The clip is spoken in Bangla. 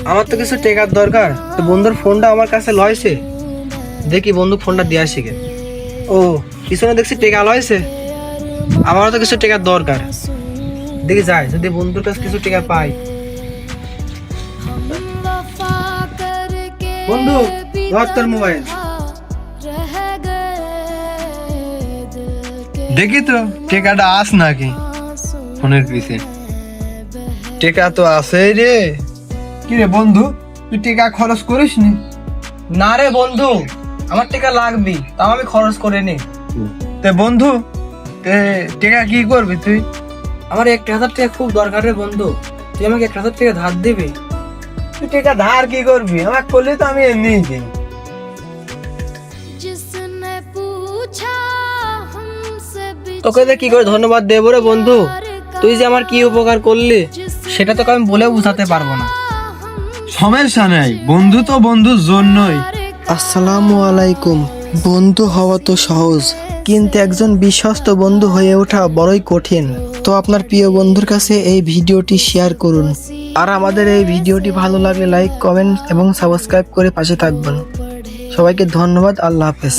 আমার তো কিছু টেকার দরকার, তো বন্ধুর ফোনটা আমার কাছে লয়েছে, দেখি বন্ধু ফোনটা দিয়ে আসি গে। ও, পিছনে দেখছি টেকা লয়েছে, আমারও তো কিছু টেকার দরকার, দেখি যাই যদি বন্ধুর কাছে কিছু টেকা পাই। বন্ধু, ধর তোর মোবাইল। দেখি তো টেকাটা আস নাকি ফোনের পিছে। টেকা তো আছে রে। কি রে বন্ধু, তুই টেকা খরচ করিস নি? না রে বন্ধু, আমার টেকা লাগবে, তাও আমি খরচ করে নি। তে বন্ধু, টেকা কি করবি তুই? আমার 1,000 টাকা খুব দরকার রে বন্ধু, তুই আমাকে 1,000 টাকা ধার দিবি? তুই টেকা ধার কি করবি? আমাকে করলে তো আমি এমনিই দিই। তোকে যে কি করে ধন্যবাদ দেবো রে বন্ধু, তুই যে আমার কি উপকার করলি সেটা তোকে আমি বলেও বুঝাতে পারবো না। সমস্যা নাই, বন্ধু তো বন্ধুর জন্যই। আসসালামু আলাইকুম। বন্ধু হওয়া তো সহজ, কিন্তু একজন বিশ্বস্ত বন্ধু হয়ে ওঠা বড়ই কঠিন। তো আপনার প্রিয় বন্ধুর কাছে এই ভিডিওটি শেয়ার করুন, আর আমাদের এই ভিডিওটি ভালো লাগলে লাইক, কমেন্ট এবং সাবস্ক্রাইব করে পাশে থাকবেন। সবাইকে ধন্যবাদ। আল্লাহ হাফেজ।